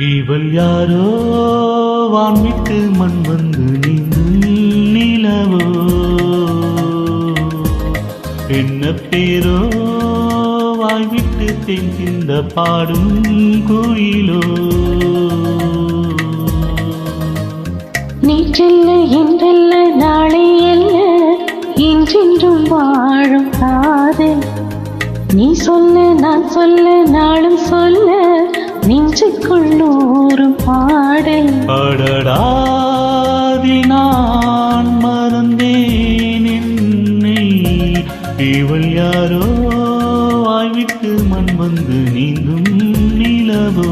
இவள் யாரோ வான்விட்டு மண் வந்து நீந்தும் நிலவோ, என்ன பேரோ வாய்விட்டு தெங்கிந்த பாடும் குயிலோ. நீச்சல்ல என்றல்ல நாளை அல்ல இன்றென்றும் வாழும் காதல். நீ சொல்ல நான் சொல்ல நாளும் சொல்ல நெஞ்சுக்குள்ளூரும் பாடல். அடடாதி நான் மறந்தேன் என்னை, இவள் யாரோ வாய்விட்டு மண் வந்து நீந்தும் நிலவோ,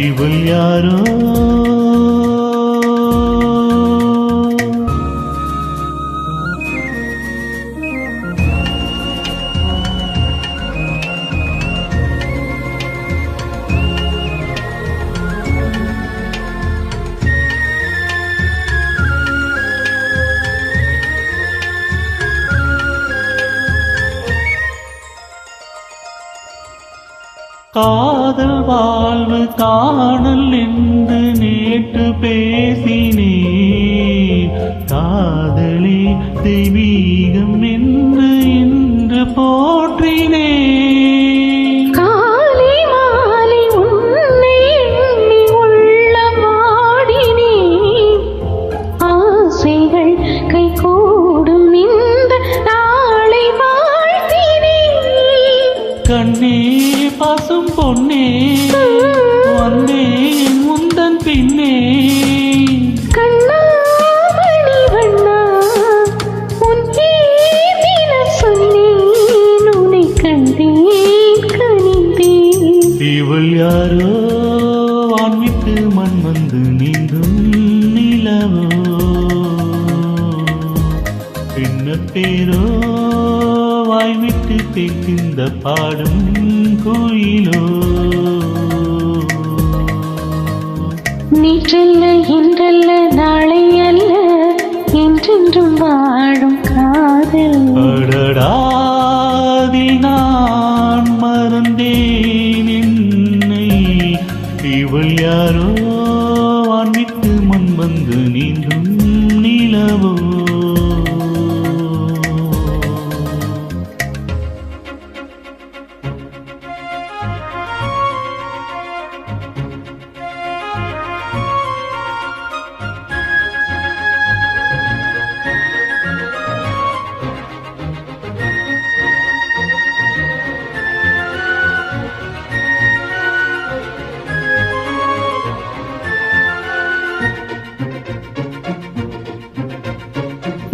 இவள் யாரோ. காதல் வாழ்வு காணல் என்று நேற்று பேசினேன், காதலே தெய்வீகம் என்று இன்று போற்றினேன். காலை மாலை உன்னை எண்ணி உள்ளம் வாடினேன், ஆசைகள் கைகூடும் இந்த நாளை வாழ்த்தினேன். கண்ணே பசும் பொன்னே வந்தேன் முந்தன் பின்னே, கண்ணாமணி வண்ணா உன் பேரின சொன்னேன், உன்னை கண்டேன் கனிந்தேன். இவள் யாரோ வான்விட்டு மண் வந்து நீந்தும் நிலவோ, என்ன பேரோ வாய்விட்டு தேக்கிந்த பாடும் குயிலோ. நீற்றல்ல இன்றல்ல நாளை அல்ல என்றென்றும் வாழும் காதல். அடடாதி நான் மறந்தேன் என்னை, இவள் யாரோ வான்விட்டு மண் வந்து நீந்தும் நிலவோ.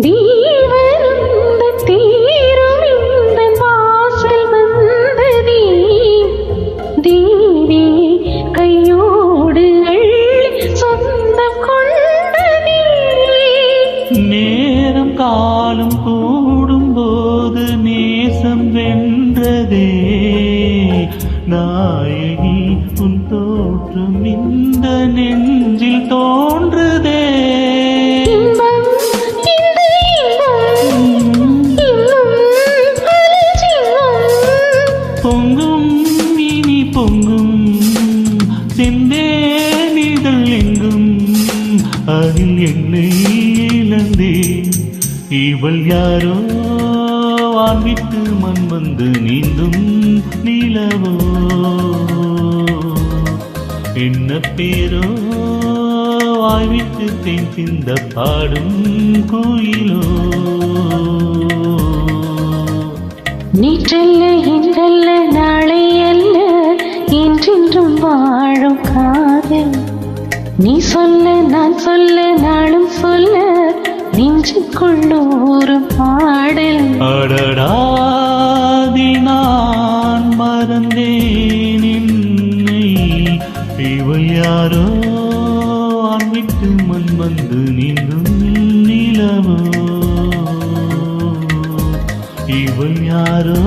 தீவந்த தீரும் இந்த வாசல் வந்ததே, தீரே கையோடு அள்ளி சொந்தம் கொண்டதே. நேரம் காலம் கூடும் போது நேசம் வென்றதே, நாயகி உன் தோற்றம் இந்த நெஞ்சில் தோன்றுதே. பொங்கும் இனி பொங்கும் செந்தேனிதழ் எங்கும், அதில் என்னை இழந்தேன். இவள் யாரோ வான்விட்டு மண் வந்து நீந்தும் நிலவோ, என்ன பேரோ வாய்விட்டு தேங்கிந்த பாடும் குயிலோ. நீற்றல்ல இன்றல்ல நாளை அல்ல என்றென்றும் வாழும் காதல். நீ சொல்ல நான் சொல்ல நாளும் சொல்ல நெஞ்சுக்குள்ளூரும் பாடல். அடடாதி நான் மறந்தேன் என்னை, இவள் யாரோ வான்விட்டு மண் வந்து நீந்தும் நிலவோ, இவள் யாரோ.